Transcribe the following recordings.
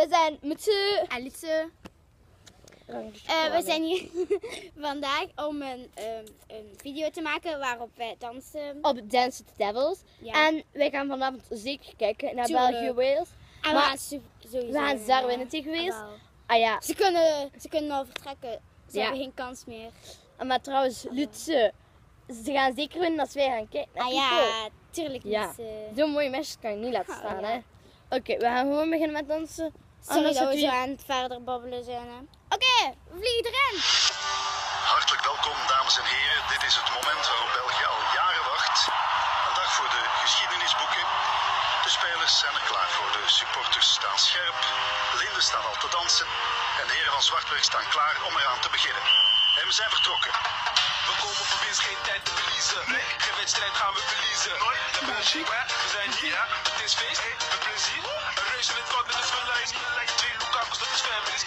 we zijn met z'n... Alice. We zijn hier vandaag om een video te maken waarop wij dansen. Op Dance with the Devils. Ja. En wij gaan vanavond zeker kijken naar Tuurlijk. België-Wales. En maar we gaan sowieso we gaan zwaar winnen tegen Wales. Ah ja. Ze kunnen al vertrekken. Ze hebben geen kans meer. Maar trouwens, Lutse, ze gaan zeker winnen als wij gaan kijken naar Ja, tuurlijk. Ja. Zo'n mooie meisjes kan je niet laten staan, hè. Oké, we gaan gewoon beginnen met dansen. Sorry dat we zo aan het verder babbelen zijn, hè. Oké, we vliegen erin. Hartelijk welkom, dames en heren. Dit is het moment waarop België al jaren wacht. Een dag voor de geschiedenisboeken. De spelers zijn er klaar voor. De supporters staan scherp. Linden staan al te dansen. En de heren van Zwartberg staan klaar om eraan te beginnen. En we zijn vertrokken. We komen voor winst, geen tijd te verliezen. Geen wedstrijd gaan we verliezen. De bullshit, we zijn hier. Het is feest, met plezier. Een reus in het kort met een verleiding. Twee Lukaku's, dat is family.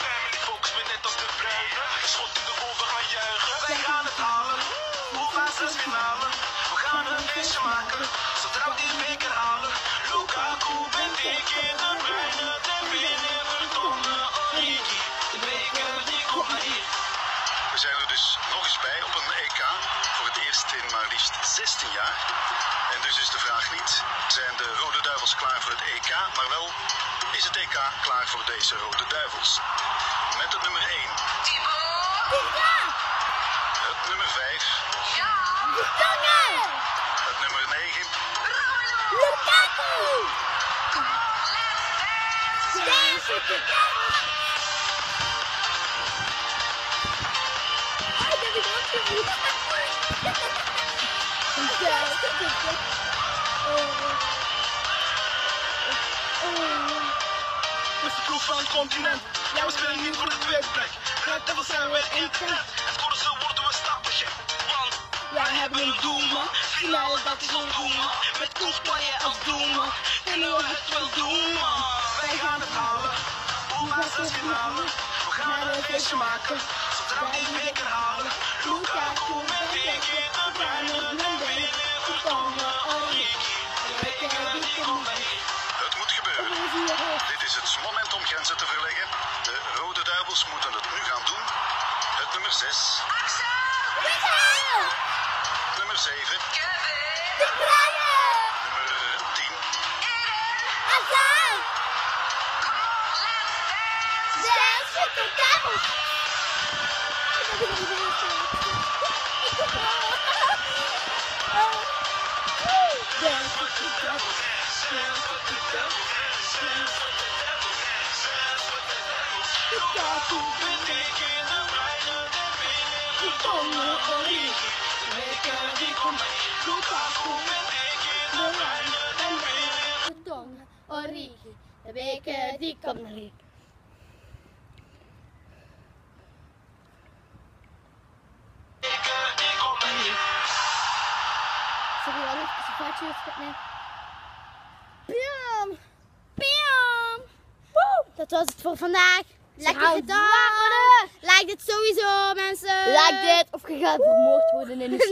Focus me net als de Bruyne. Schot in de goal, we gaan juichen. Wij gaan het halen. Hoogwaarts finale. We gaan een feestje maken. Zodra we die beker halen. Lukaku bent ik in de Bruyne. De winnen, verdomme, Origi. De beker, die komt naar hier. We zijn er dus nog eens bij op een EK. Voor het eerst in maar liefst 16 jaar. En dus is de vraag niet, zijn de Rode Duivels klaar voor het EK? Maar wel, is het EK klaar voor deze Rode Duivels? Met het nummer 1. Het nummer 5. Het nummer 9. Met de ploeg van het continent. Ja, we spelen niet voor de tweede plek. Red Devils zijn we in het net. Het worden zo worden we stapelgek. Want wij hebben een doelman. Finale, dat is ons doelman. Met Courtois als doelman. En we het wel doen, man. Wij gaan het halen. Hoogwaarts finale. We gaan een feestje maken. Zodra we die beker halen. Lukaku met ik in de Bruyne. De winnen, verdomme, Origi. De beker die komt naar hier. Het moet gebeuren. Dit is het moment om grenzen te verleggen. De Rode Duivels moeten het nu gaan doen. Het nummer 6. Nummer 7. Nummer 10. Lukaku bent ik in de Bruyne. De winnen, verdomme, Origi. De beker die komt naar hier. Lukaku bent ik in de Bruyne. De winnen, Verdomme, Origi. De beker die komt naar hier. beker die komt naar hier. Sorry, wat is het foutje? Nee. Piam! Piam! Dat was het voor vandaag. Lekker gedaan! Like dit sowieso, mensen! Like dit of je gaat vermoord worden in de